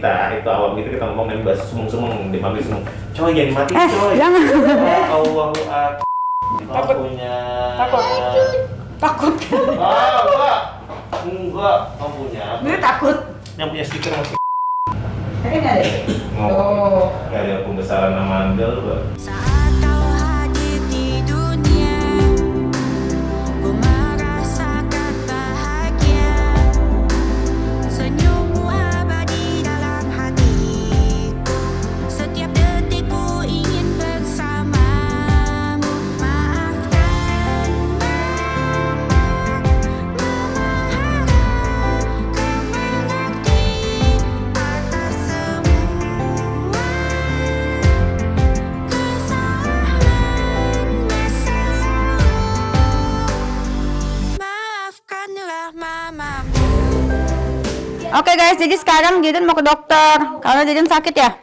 kita itu awam gitu kita ngomong bahasa sumung-sumung demam sumung. Coy jangan mati coy. Jangan. Allahu akbar. Takut. Punya. Takut. Takut. Enggak, kamu punya. Gue takut. Yang punya stiker masih. Kayaknya nggak ada. Oh. Gak ada pembesaran nama Andel, Bang. Saat kau hadir di dunia, ku merasakan bahagia. Senyummu abadi dalam hatiku. Setiap detik ku ingin bersamamu. Maafkan kau mengerti atas semua kesalahan masa lalu. Maafkanlah mamamu. Oke guys, jadi sekarang Jaden mau ke dokter. Karena Jaden sakit ya?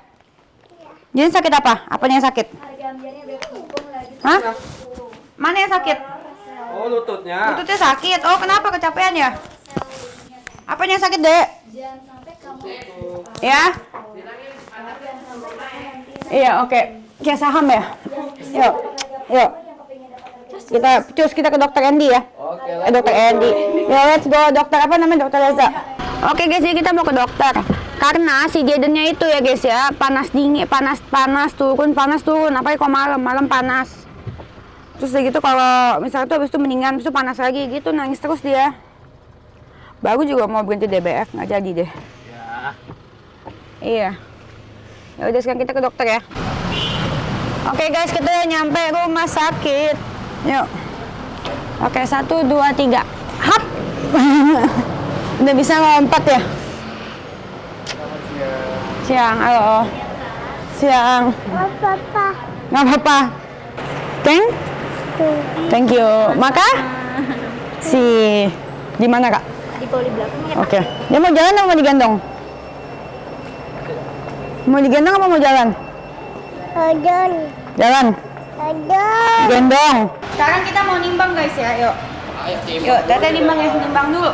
Jaden sakit apa? Apanya yang sakit? Hah? Mana yang sakit? Oh, lututnya. Lututnya sakit. Oh, kenapa? Kecapean ya? Apanya yang sakit, Dek? Ya? Iya, oke. Kayak saham ya? Yuk. Yuk. Kita ke dokter Andy ya. Oke. Dokter Andy. Ya, let's go. Dokter apa namanya? Dokter Reza. Oke guys, jadi kita mau ke dokter. Karena si Jadennya itu ya guys ya, panas dingin, panas turun. Apalagi kalau malam panas. Terus udah gitu kalau misalnya tuh habis itu mendingan, habis itu panas lagi gitu, nangis terus dia. Baru juga mau berhenti DBF, nggak jadi deh. Ya. Iya. Ya udah sekarang kita ke dokter ya. Oke guys, kita udah nyampe rumah sakit. Yuk. Oke, 1, 2, 3. Hap. Udah bisa lompat ya? Siang, halo. Siang. Nggak apa-apa. Thank you. Maka? Di mana kak? Di poli belakang ya. Oke. Dia mau jalan atau mau digendong? Mau digendong apa mau jalan? Jalan. Gendong. Sekarang kita mau nimbang guys ya, yuk. Ayo, tim. Yuk, Tete nimbang ya, nimbang dulu.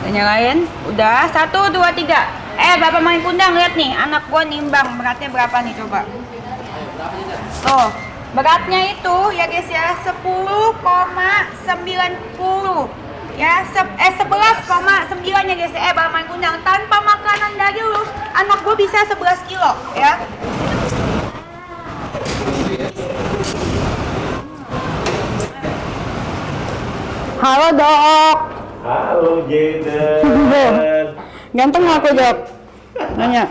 Udah nyalain? Udah, 1, 2, 3. Bapak main kundang, lihat nih, anak gua nimbang, beratnya berapa nih coba? Tuh, beratnya itu ya guys ya, 10,90. Ya, 11,9 ya guys ya, Bapak main kundang. Tanpa makanan dari lu, anak gua bisa 11 kilo, ya. Halo dok. Halo Jaden. Ganteng nggak aku jawab? Nanya.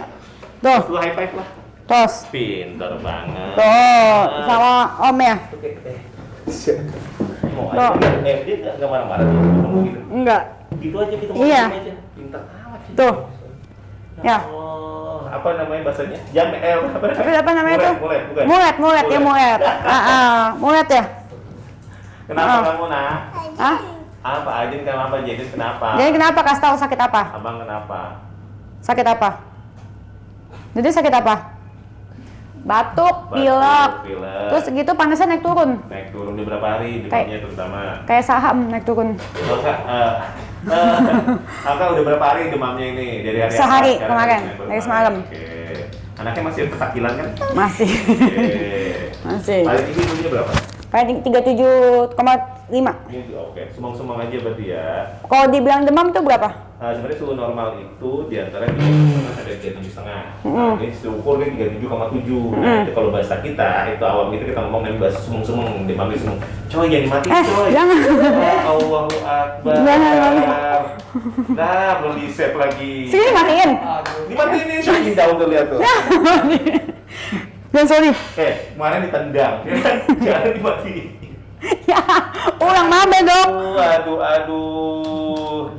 Tuh, Lu high five lah. tos. Pinter banget. Tuh, sama om ya? Mau Tuh. aja dia nggak marah-marah tuh ngomong gitu. Enggak. Gitu aja kita ngomong Iya. aja. Pinter amat sih. Tuh. Ya. Oh, apa namanya bahasanya? Jam apa namanya? Tapi apa namanya tuh? Mulet, bukan? Mulet ya mulet. Mulet ya? Kenapa kamu, Nak? Hah? Apa aja kenapa Jaden kenapa? Jadi kenapa? Kasih tahu sakit apa? Abang kenapa? Sakit apa? Jadi sakit apa? Batuk, pilek. Terus gitu panasnya naik turun. Naik turun di berapa hari demamnya terutama. Kayak saham naik turun. Oh, Kak, Kakak udah berapa hari demamnya ini? Dari hari Sehari, apa? kemarin, Sekarang dari semalam. Oke. Anaknya masih ketakilan kan? Masih. Oke. Masih. Paling tinggi ibunya berapa? Kayak 37,5. Ini oke, sumang-sumang aja berarti ya. Kalau dibilang demam tuh berapa? Sebenarnya suhu normal itu di antara 37,5 sampai 37,5. Nah, ini diukur di 37,7. Nah, itu kalau bahasa kita, itu awam itu kita ngomong bahasa sumung-sumung, demam sumung. Coy jangan mati coy. Jangan. Allahu akbar. Jangan. Nah, belum di-save lagi. Sini matiin. Dimatiin ini saking jauh tuh lihat tuh. Dan sorry. Kemarin ditendang, ya kan? Jangan dimatiin. Ya, ulang mabe dok. Aduh.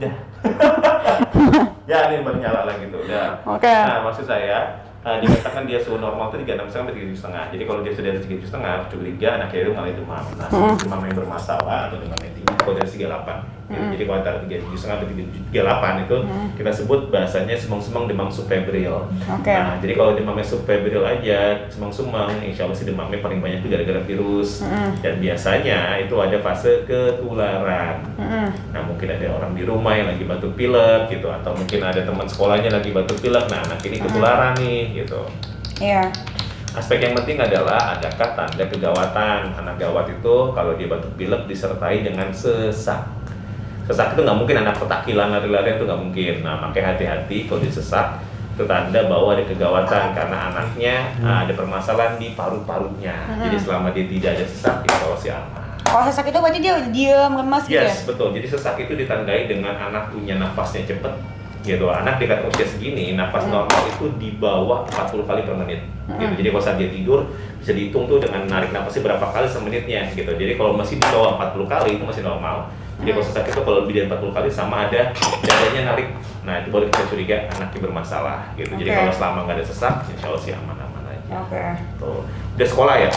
Ya, ini baru nyala lagi tuh. Udah. Oke. Nah, maksud saya dikatakan dia suhu normal itu 36 sampai 37,5. Jadi kalau dia sudah di 37,5, curiga anaknya itu malah demam. Nah, demam yang bermasalah atau demam yang tinggi kalau dari 38. Gitu. Jadi kalau antara 37,5 sampai 38 itu kita sebut bahasanya sumeng-sumeng demam subfebril. Oke. Nah, jadi kalau demamnya subfebril aja, sumeng-sumeng, insya Allah sih demamnya paling banyak itu gara-gara virus. Dan biasanya itu ada fase ketularan. Nah, mungkin ada orang di rumah yang lagi batuk pilek gitu, atau mungkin ada teman sekolahnya lagi batuk pilek. Nah, anak ini ketularan nih gitu. Iya. Aspek yang penting adalah adakah tanda kegawatan. Anak gawat itu kalau dia batuk pilek disertai dengan sesak. Sesak itu nggak mungkin anak petakilan lari-lari, itu nggak mungkin. Nah, makanya hati-hati kalau disesak, itu tanda bahwa ada kegawatan karena anaknya ada permasalahan di paru-parunya. Jadi selama dia tidak ada sesak, insya Allah sih aman. Kalau sesak itu berarti dia diam, lemas gitu ya? Yes, betul. Jadi sesak itu ditandai dengan anak punya nafasnya cepat. Gitu, anak di usia segini, nafas normal itu di bawah 40 kali per menit. Gitu. Jadi kalau saat dia tidur, bisa dihitung tuh dengan narik nafasnya berapa kali semenitnya. Gitu. Jadi kalau masih di bawah 40 kali itu masih normal. Jadi kalau sesak itu kalau lebih dari 40 kali sama ada dadanya narik. Nah, itu boleh kita curiga anaknya bermasalah. Gitu. Jadi kalau selama nggak ada sesak, insya Allah sih aman-aman aja. Oke. Tuh. Udah sekolah ya?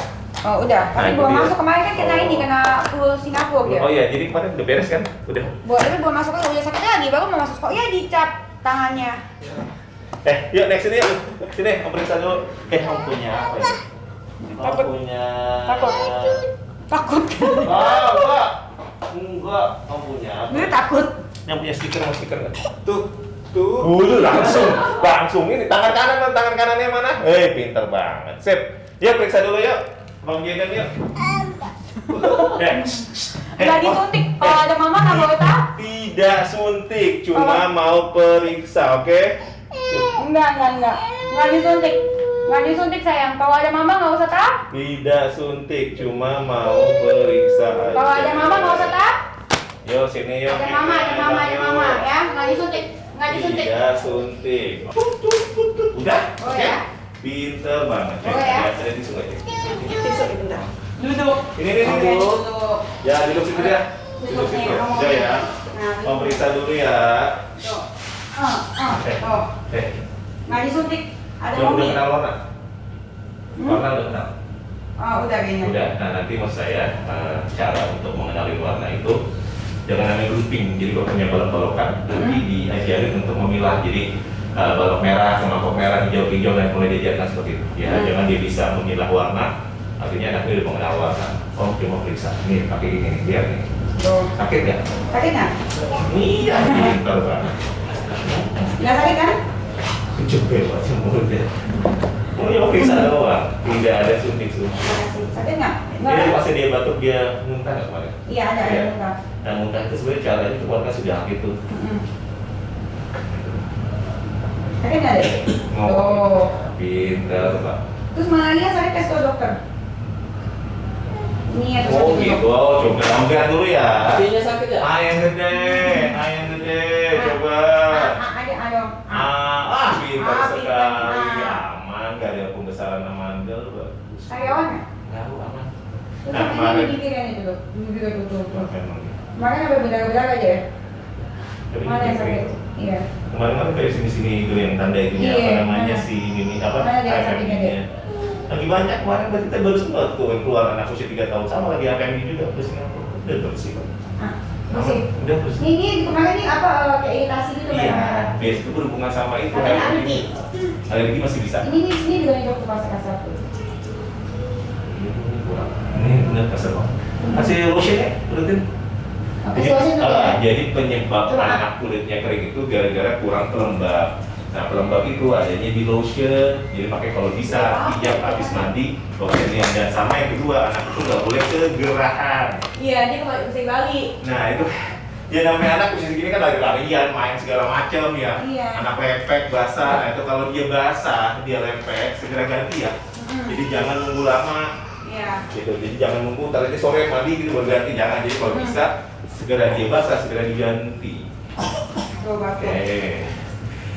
Oh udah, tapi Nah, belum itu dia. masuk kemarin kan kena ini, kena flu Singapura ya? Oh iya, jadi kemarin udah beres kan? Udah. Tapi belum masuk kan udah sakit lagi, baru mau masuk sekolah, ya dicap tangannya. Yuk next sini yuk. Sini, om periksa dulu. Om punya apa ya? Om punya... Takut. Enggak. Om punya apa? Gue takut. Yang punya stiker, mau stiker nggak? Tuh. Langsung ini tangan kanannya mana? Pinter banget. Sip. Yuk periksa dulu yuk. Bang Jaden yuk. Nggak disuntik, kalau ada mama nggak boleh tahu. Tidak suntik, cuma mau periksa, oke? Enggak. Nggak disuntik. Nggak disuntik sayang, kalau ada mama nggak usah tahu. Tidak suntik, cuma mau periksa aja. Kalau ada mama nggak usah tahu. Yuk sini yuk. Ada mama ya, nggak disuntik. Tidak suntik. Udah? Oh Oke? ya. Pinter banget. Oh ya. Ada tisu nggak ya? Duduk. Ini Oke, duduk. duduk. Ya duduk situ ya. Duduk nih, situ. kamu Udah ya. Nah, Mau periksa dulu ya. Tuh. Eh, Nggak disuntik. Ada udah momi. kenal Lorna? Lorna udah kenal? Oh, udah kayaknya. Udah. Nah nanti maksud saya cara untuk mengenali warna itu jangan namanya grouping. Jadi kalau punya balok-balokan nanti diajarin untuk memilah. Jadi balok merah, kelompok merah, hijau-hijau dan mulai diajarkan seperti itu. Ya, jangan dia bisa memilah warna. Artinya anaknya udah mengenal warna. Oh, cuma periksa. Nih, pakai ini nih, lihat nih. Tuh. Sakit ya? Sakit nggak? Iya, pintar banget. Nggak sakit kan? Coba buat mulutnya. Oh, ya periksa doang. Tidak ada suntik-suntik. Sakit nggak? Jadi kan? pas dia batuk dia muntah nggak kemarin? Iya ada Iya. muntah. Nah, muntah itu sebenarnya caranya itu warna sudah gitu. Sakit nggak deh? Oh, pintar Pak. Terus mana lagi yang sakit tes ke dokter? Ini ya terus Oh sakit gitu, oh, coba lihat dulu ya. Hatinya sakit ya? Ayam gede, coba. Ada. Pintar Ah, sekali, pintar. aman, gak ada pembesaran amandel, bagus. Karyawan nggak? Nggak, aman. Terus Nah, sama kemarin. ini bibirnya tuh, bibirnya tuh. Memang. Kemarin apa benar-benar aja ya? Tapi Mana yang sakit? itu. Iya. Kemarin kayak sini-sini dulu yang tanda itunya apa Iya, namanya mana? si ini apa? Mana dia AFM sakitnya nya. dia? Lagi banyak kemarin berarti kita baru sempat tuh yang keluar anak usia 3 tahun sama lagi AFM juga ke Singapura. Udah bersih kok. Bersih. Udah bersih. Ini kemarin ini apa kayak iritasi gitu kan? Iya, biasa itu berhubungan sama itu. Katanya alergi. Alergi masih bisa. Ini sini juga nih dokter kasar tuh. Ini benar kasar banget. Kasih lotion ya, berarti. Oke, lotion dulu ya. Jadi penyebab Coba. anak kulitnya kering itu gara-gara kurang pelembab. Nah, pelembab itu adanya di lotion. Jadi makanya kalau bisa pijat habis mandi lotionnya. Dan sama yang kedua, anak itu nggak boleh kegerahan. Iya, dia kembali ke Bali. Nah itu ya namanya anak usia segini kan lagi larian, main segala macam ya. Iya. Anak lepek basah, nah itu kalau dia basah, dia lepek, segera ganti ya. Jadi jangan nunggu lama. Iya. Gitu. Jadi jangan nunggu ntar aja sore mandi gitu baru ganti, jangan. Jadi kalau bisa segera dia basah, segera diganti. Coba Oke.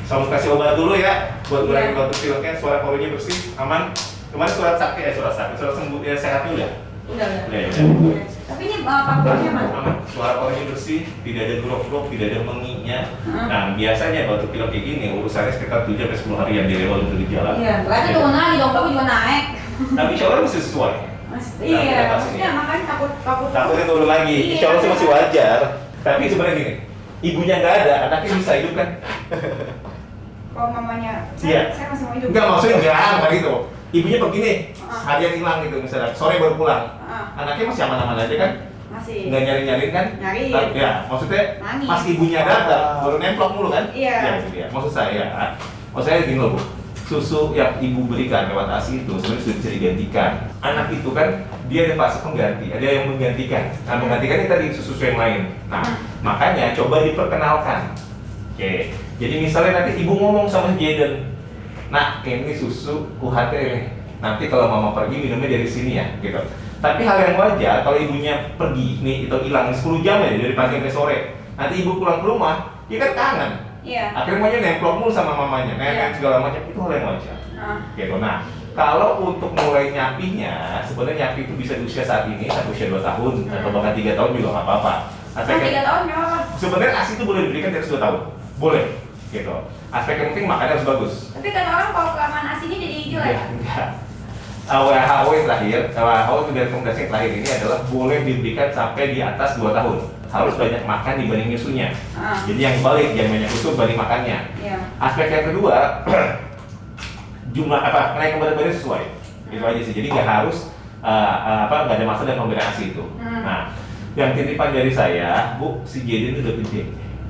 Saya mau kasih obat dulu ya buat ngurangin Iya. batuk pileknya, suara parunya bersih, aman. Kemarin surat sakit surat sembuh ya, sehat dulu ya. Udah. Udah. Tapi ini pakuannya mana? Aman, suara parunya bersih, tidak ada grok-grok, tidak ada menginya. Nah, biasanya batuk pilek kayak gini urusannya sekitar 7 sampai 10 harian di lewat untuk gejala. Iya, berarti turun lagi dong, bapak juga naik. Tapi insya Allah masih sesuai. Mas, Nah, kita iya, pas maksudnya ini. makanya takut. Takutnya turun lagi, Iya. insya Allah sih masih wajar. Tapi sebenarnya gini, ibunya nggak ada, anaknya bisa hidup kan? Kalau mamanya, Iya. saya masih mau hidup. Enggak, maksudnya enggak gitu. Ibunya begini, seharian hilang gitu misalnya, sore baru pulang. Anaknya masih aman-aman aja kan? Masih. Nggak nyari-nyariin kan? Nyariin. Ya, maksudnya Nangis. pas ibunya datang, baru nemplok mulu kan? Iya. Ya, itu dia. Maksud saya gini loh, Bu. Susu yang ibu berikan lewat ASI itu sebenarnya sudah bisa digantikan. Anak itu kan dia ada fase pengganti, ada yang menggantikan. Nah, menggantikan ini tadi susu yang lain. Nah, makanya coba diperkenalkan. Oke. Jadi misalnya nanti ibu ngomong sama Jaden, "Nah, ini susu UHT nih. Nanti kalau mama pergi minumnya dari sini ya," gitu. Tapi hal yang wajar kalau ibunya pergi nih atau hilang 10 jam ya dari pagi sampai sore. Nanti ibu pulang ke rumah, dia kan kangen. Iya. Akhirnya maunya nemplok mulu sama mamanya, nenek segala macam, itu hal yang wajar. Gitu. Nah, kalau untuk mulai nyapinya, sebenarnya nyapi itu bisa di usia saat ini, sampai usia 2 tahun atau bahkan 3 tahun juga nggak apa-apa. Sampai 3 tahun nggak apa-apa. Sebenarnya ASI itu boleh diberikan di atas 2 tahun, boleh. Gitu. Aspek yang penting makannya harus bagus. Tapi kata orang kalau kelamaan asinya jadi jelek. Enggak. WHO yang terakhir, WHO itu rekomendasi yang terakhir ini adalah boleh diberikan sampai di atas 2 tahun. Harus banyak makan dibanding nyusunya. Jadi yang balik, jangan banyak susu banding makannya. Iya. Aspek yang kedua, jumlah kenaikan berat badan sesuai. Itu aja sih. Jadi nggak harus nggak ada masalah dengan pemberian ASI itu. Nah, yang titipan dari saya, Bu, si Jaden itu udah gede.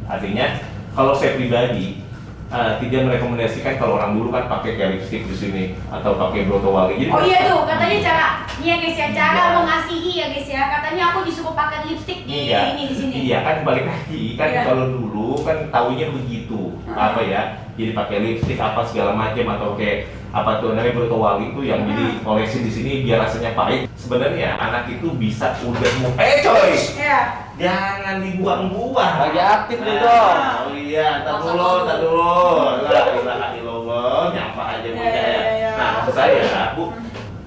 Artinya kalau saya pribadi tidak merekomendasikan kalau orang dulu kan pakai kayak lipstick di sini atau pakai brotowali. Jadi Oh iya tuh, katanya cara, iya guys ya, cara Iya. mengasihi ya guys ya. Katanya aku disuruh pakai lipstick di ini di sini. Iya kan balik lagi kan Iya. kalau dulu kan taunya begitu apa ya, jadi pakai lipstick apa segala macam atau kayak apa tuh namanya brotowali itu yang jadi olesin di sini biar rasanya pahit. Sebenarnya anak itu bisa udah coy. Iya. Jangan dibuang-buang. Lagi aktif nih dong. Oh iya, tar dulu. La ilaha illallah, nyapa aja Bu Iya, iya, iya. Nah, maksud saya, Bu,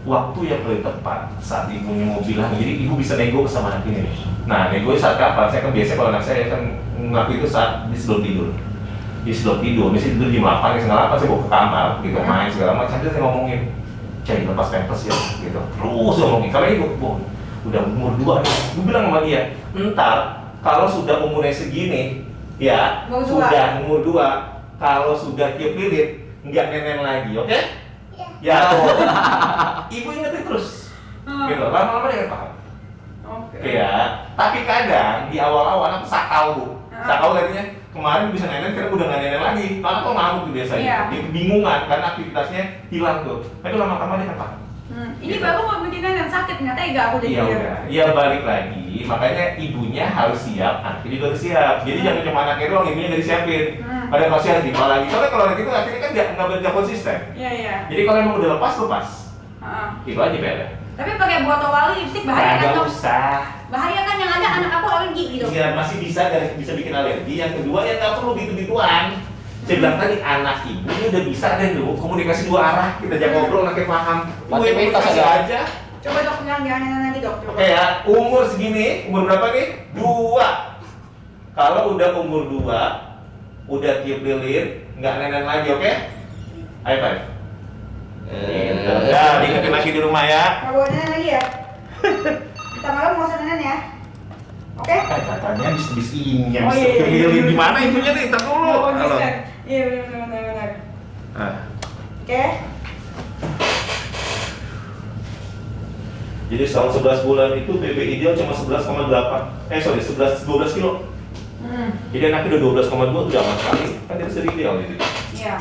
waktu yang paling tepat saat ibunya mau bilang, jadi ibu bisa nego sama anak ini. Nah, nego saat kapan? Saya kan biasa kalau anak saya kan ngelakuin itu saat di sebelum tidur. Di sebelum tidur, misalnya tidur jam 8, setengah 8 saya bawa ke kamar, gitu, main segala macam. Sambil saya ngomongin, "Cai, lepas pampers ya," gitu. Terus ngomongin, karena ibu, Bu, udah umur 2 nih. Gue bilang sama dia, "Ntar kalau sudah umurnya segini, ya, Umur 2. sudah umur 2, kalau sudah tiup lilit, nggak nenen lagi, oke?" Ya, tuh. Ibu ingetin terus. Gitu, lama-lama dia paham. Oke. Ya, tapi kadang di awal-awal anak sakau, Bu. Sakau artinya kemarin bisa nenen, karena udah nggak nenen lagi. Anak tuh ngamuk tuh biasanya. Iya. Dia kebingungan karena aktivitasnya hilang tuh. Tapi lama-lama dia kan paham. Ini baru mau bikin yang sakit, nggak tega aku jadi. Iya udah, iya balik lagi. Makanya ibunya harus siap, anaknya juga harus siap. Jadi jangan cuma anaknya doang, ibunya nggak disiapin. Ada pasti harus dibawa lagi. Soalnya kalau anak itu akhirnya kan nggak konsisten. Iya iya. Jadi kalau emang udah lepas, lepas. Itu aja beda. Tapi pakai brotowali lipstick bahaya kan Nggak dok? usah. Bahaya kan yang ada anak aku alergi gitu. Iya masih bisa bikin alergi. Yang kedua ya nggak perlu gitu-gituan. Saya bilang tadi anak ibu ini udah bisa deh dulu komunikasi 2 arah. Kita ajak ngobrol, anaknya paham. Mati Ibu mitos kasih ada. aja. Coba dok bilang jangan lagi dok. Coba. Oke ya, umur segini, umur berapa nih? 2. Kalau udah umur 2, udah tiup lilin, nggak nenen lagi, oke? High five. Ya, diingetin lagi di rumah ya. Nggak bawa nenek lagi ya. Kita malam nggak usah nenek ya. Oke? Katanya bis ini yang Oh, iya, iya, tiup iya. lilin di mana itunya nih? Ntar dulu. Nggak Halo. konsisten. Iya benar. Ah. Oke. Jadi selama 11 bulan itu BB ideal cuma 11,8. 12 kilo. Jadi anaknya udah 12,2 udah aman sekali. Kan dia sudah ideal gitu. Iya.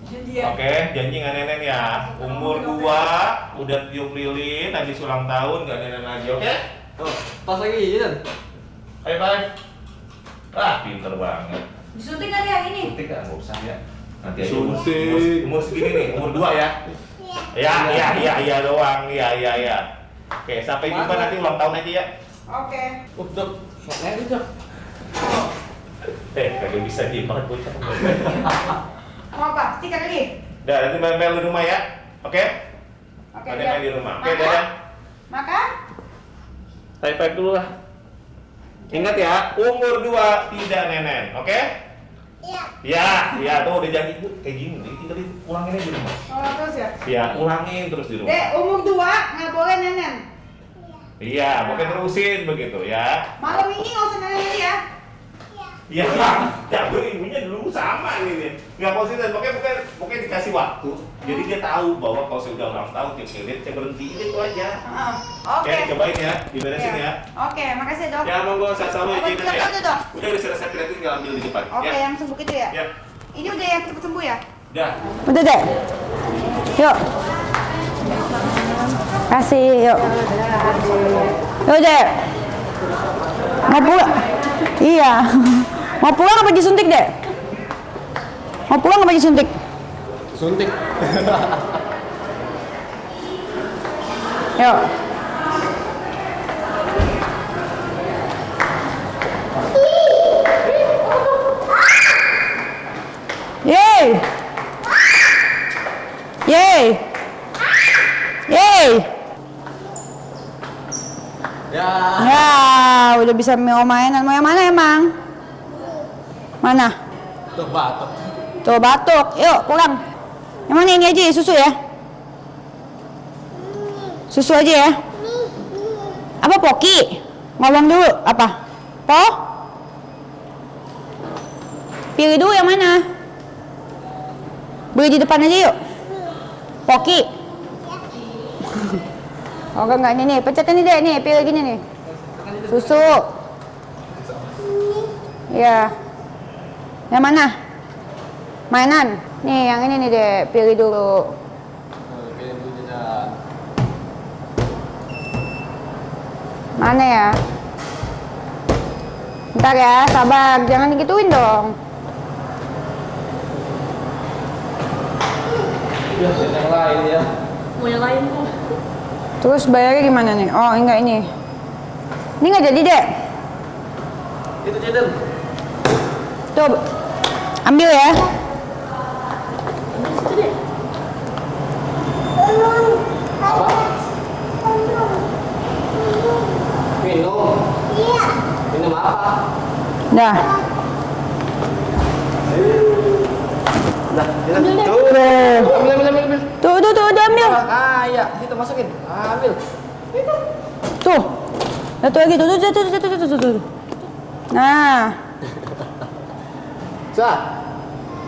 Itu dia. Oke, janji nggak nenen ya. Umur 2, udah tiup lilin, habis ulang tahun nggak nenen lagi, oke? Tuh, pas lagi Jaden. High five. Pinter banget. Disuntik nggak dia ini? Suntik nggak usah ya. Nanti aja Suntik. umur segini nih, umur 2 ya. Iya doang, iya. Oke, sampai jumpa Mana? nanti ulang tahun aja ya. Oke. Dok, sok aja dok. Kagak bisa diem banget bocah. Mau apa? Stiker lagi? Dah, nanti main-main di rumah ya. Oke? Oke. Ada dia. main di rumah. Oke, Makan? dadah. Makan? High five dulu lah. Ingat ya, umur 2 tidak nenen, oke? Iya, tuh udah janji Bu, kayak gini, jadi tinggal ulangin aja di rumah. Oh terus ya? Iya, ulangin terus di rumah. Dek, umur 2 nggak boleh nenen. Iya, pokoknya terusin begitu ya. Malam ini nggak usah nenen lagi ya. Iya, cabut ibunya dulu sama nih. Nggak konsisten, pokoknya dikasih waktu. Jadi dia tahu bahwa kalau saya udah ulang tahun, dia berhenti, itu aja. Oke. Oke, cobain ya, diberesin ya. Oke, makasih dok. Ya, monggo, saya selalu Obat izin siap ya. dulu, Dok. Udah selesai kreatif, tinggal ambil di depan. Oke, Ya. yang sembuh itu ya? Ya. Ini udah yang cepet sembuh ya? Udah. Udah deh. Yuk. Kasih, yuk. Yuk deh. Mau pulang? Iya. Mau pulang apa disuntik deh? Mau pulang apa disuntik? Suntik. Yuk. Yeay. Yeay. Yeay. Ya. Ya, udah bisa mau mainan. Mau yang mana emang? Mana? Tuh batuk. Tuh batuk. Yuk, pulang. Yang mana ini aja ya, susu ya? Susu aja ya? Apa Poki? Ngomong dulu, apa? Po? Pilih dulu yang mana? Beli di depan aja yuk. Poki. Oh enggak, ini nih, pencet ini deh, nih, pilih gini nih. Susu. Iya. Yang mana? Mainan. Nih, yang ini nih deh, pilih dulu. Oke, bunyinya. Mana ya? Bentar ya, sabar, jangan digituin dong. Ya, yang lain ya. Terus bayarnya gimana nih? Oh, enggak ini. Ini nggak jadi deh. Itu Jaden. Tuh, ambil ya. Apa? Minum. Iya. Minum apa? Dah. Nah, Jaden. Tuh. Tuh, Ambil. tuh, udah ambil. Ah, iya. Situ masukin. Ambil. Itu. Tuh. Satu lagi, tuh. Nah, Bisa?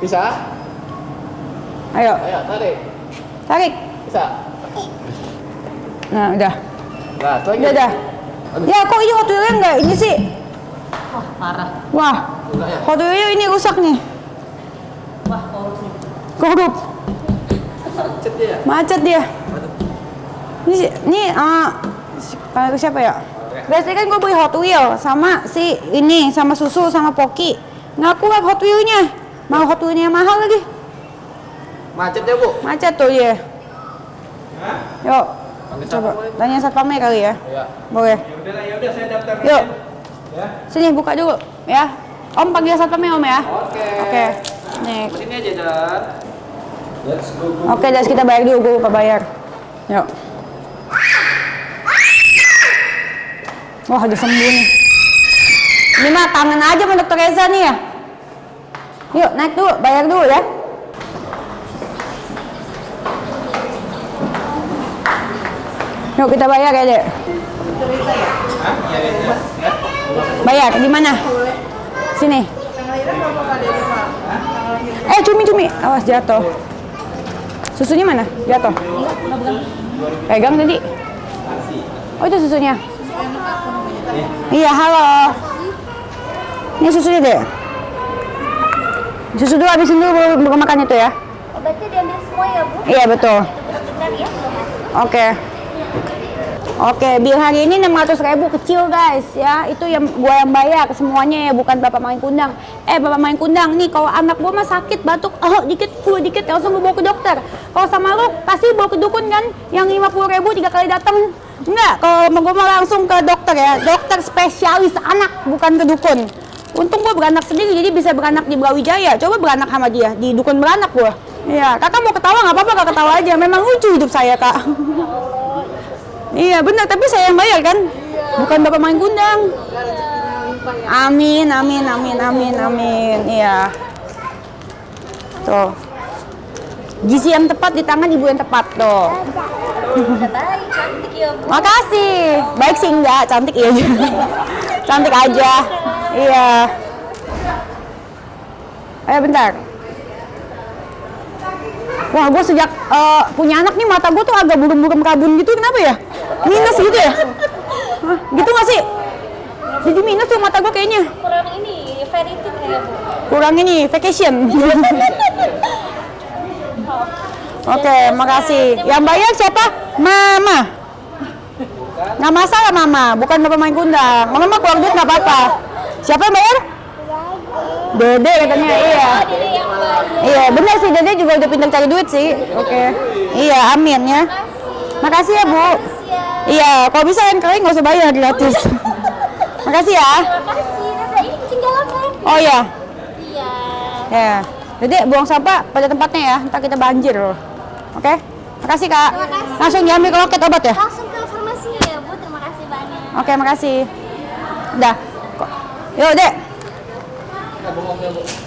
Bisa? ayo, Ayo, tarik. tarik. Bisa? Nah, udah. Nah, itu lagi. Udah. Ya, kok ini Hot Wheels-nya enggak ini sih? Wah, Enggak ya? Hot Wheels-nya ini rusak nih. Korup. Macet dia. Macet dia. Ini kalau siapa ya? Biasanya kan gue beli Hot Wheels sama si ini, sama susu, sama Poki. Nggak kuat Hot Wheels-nya. Mau Hot Wheels-nya mahal lagi. Macet ya, Bu? Macet tuh dia. Yuk, coba tanya satpamnya kali ya. Iya. Boleh. Yaudah, saya daftar. Yuk. Sini buka dulu ya. Om panggil satpamnya Om ya. Oke. Oke. Nih. Sini aja, Dan. Let's go. Oke, guys, kita bayar dulu, gue lupa bayar. Yuk. Wah, udah sembuh nih. Ini mah tangan aja sama Dokter Reza nih ya. Yuk, naik dulu, bayar dulu ya. Yuk, kita bayar ya, Dek. Bayar, di mana? Sini. Cumi. Awas jatuh. Susunya mana? Jatuh. Pegang tadi. Oh, itu susunya. Iya, halo. Ini susunya deh. Susu dulu, habisin dulu baru makan itu ya. Obatnya diambil semua ya, Bu? Iya, betul. Bentar ya. Oke. Oke, bill hari ini 600.000 kecil guys ya. Itu yang gua yang bayar semuanya ya, bukan Bapak Main Kundang. Bapak Main Kundang nih, kalau anak gua mah sakit batuk, dikit, flu dikit, langsung gua bawa ke dokter. Kalau sama lu pasti bawa ke dukun kan, yang 50.000 3 kali datang. Enggak, kalau gua mah langsung ke dokter ya, dokter spesialis anak, bukan ke dukun. Untung gua beranak sendiri, jadi bisa beranak di Brawijaya. Coba beranak sama dia, di dukun beranak gua. Iya, kakak mau ketawa nggak apa-apa, kakak ketawa aja. Memang lucu hidup saya, Kak. Iya benar, tapi saya yang bayar kan, bukan Bapak Main Kundang. Amin. Iya. Tuh. Gizi yang tepat di tangan ibu yang tepat tuh. Udah baik, cantik ya, Bu. Makasih. Baik sih enggak, cantik iya aja. Cantik aja. Iya. Ayo bentar. Wah, gue sejak punya anak nih mata gue tuh agak buram-buram kabun gitu. Kenapa ya? Minus gitu ya? Hah, gitu nggak sih? Jadi minus tuh mata gue kayaknya. Kurang ini, veritin kayak Bu. Kurang ini, vacation. Oke, makasih. Yang bayar siapa? Mama. Nggak masalah Mama, bukan pemain kundang. Mama mah keluar duit nggak apa-apa. Siapa yang bayar? Dede katanya, iya. Dede yang bayar. Iya, benar sih, Dede juga udah pintar cari duit sih. Oke. Iya, amin ya. Makasih ya, Bu. Iya, kalau bisa yang kalian nggak usah bayar, gratis. Makasih ya. Makasih. Nah, ini ketinggalan sayang. Oh iya. Iya. Ya. Dede, buang sampah pada tempatnya ya. Ntar kita banjir loh. Oke? Makasih, Kak. Makasih. Langsung diambil ke loket obat ya? Langsung ke farmasinya ya Bu. Terima kasih banyak. Oke, makasih. Udah. Yuk, Dek.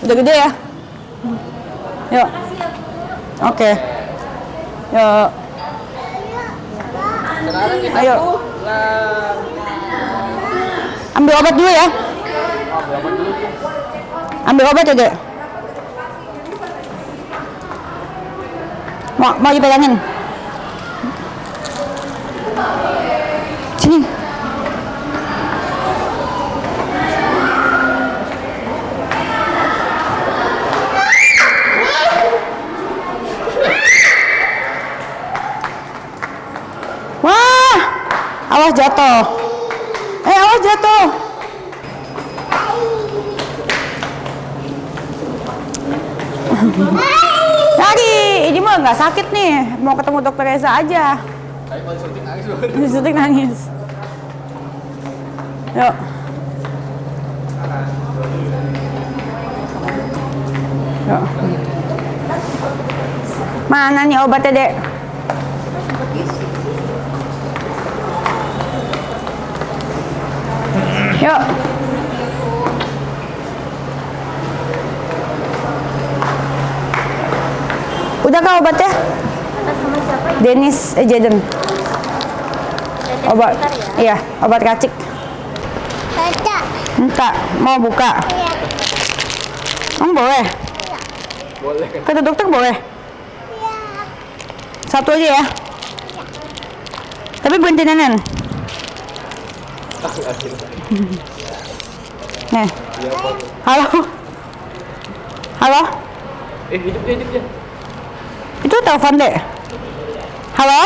Udah gede ya? Yuk. Oke. Yuk. Sekarang kita Ayo. pulang. Ambil obat dulu ya. Ambil obat ya, Dek. Mau dipegangin. Sini. Wah, awas jatuh. Awas jatuh. Lagi, ini mah nggak sakit nih. Mau ketemu dokter Reza aja. Ayo kalau syuting nangis Bu. Disuntik nangis. Yuk. Yuk. Mana nih obatnya, Dek? Yuk. Udah kah obatnya? Sama siapa? Dennis Jaden. Obat. Sebentar ya. Iya, obat kacik. Caca. Enggak, mau buka. Iya. Boleh. Boleh. Kata dokter boleh. Satu aja ya. Tapi berhenti nenen. Nih. Halo. Halo. Hidup dia. Itu telepon deh. Halo.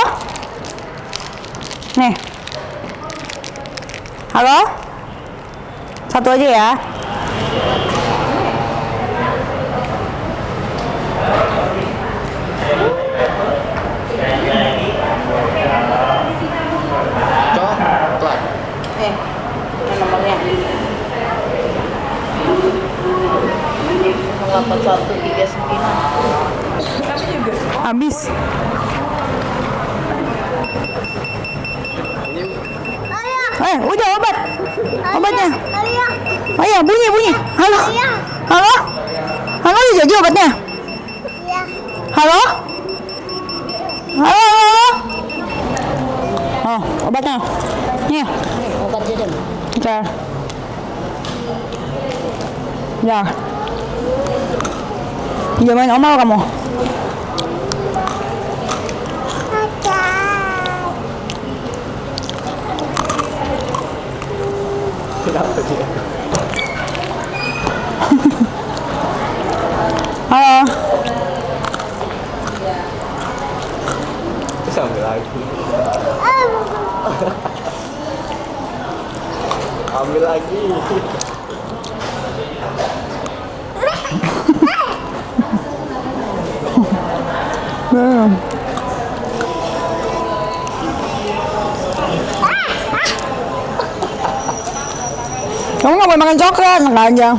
Nih. Halo. Satu aja ya. Coklat. Ini nomornya. 8139. Habis. Udah obat. Obatnya. Oh iya, bunyi. Halo. Halo. Halo, udah jadi obatnya. Halo. Halo. Oh, obatnya. Nih. Obat Jaden. Oke. Ya. Jangan main omal kamu. Kenapa dia? Halo. Terus ambil lagi. Ambil lagi. Kamu nggak boleh makan coklat, nggak aja.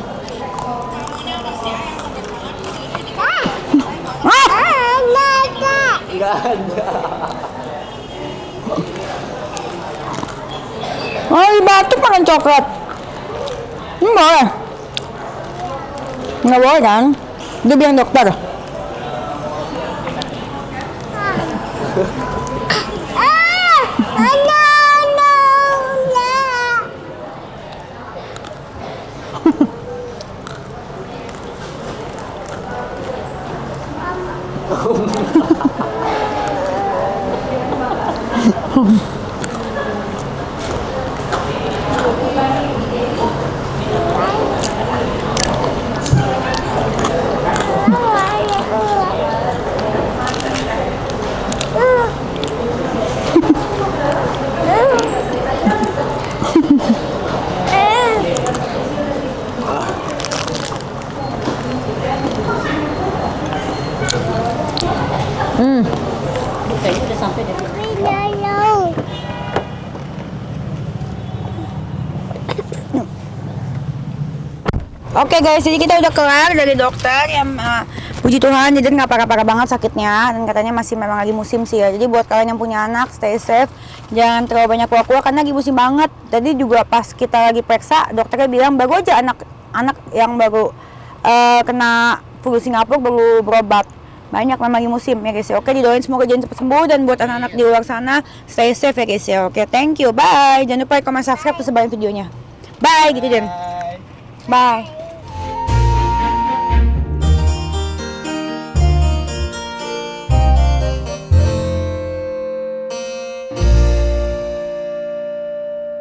Enggak ada. Oh, batuk makan coklat. Boleh. Nggak boleh kan? Dia bilang dokter. Oke guys, jadi kita udah kelar dari dokter yang puji Tuhan jadi nggak parah-parah banget sakitnya dan katanya masih memang lagi musim sih ya. Jadi buat kalian yang punya anak, stay safe, jangan terlalu banyak keluar-keluar karena lagi musim banget. Tadi juga pas kita lagi periksa, dokternya bilang baru aja anak yang baru kena flu Singapura baru berobat. Banyak memang lagi musim ya guys ya. Oke, didoain semoga jangan cepat sembuh dan buat anak-anak di luar sana stay safe ya guys ya. Oke, thank you, bye. Jangan lupa like, comment, subscribe, terus sebarin videonya. Bye gitu Den. Bye.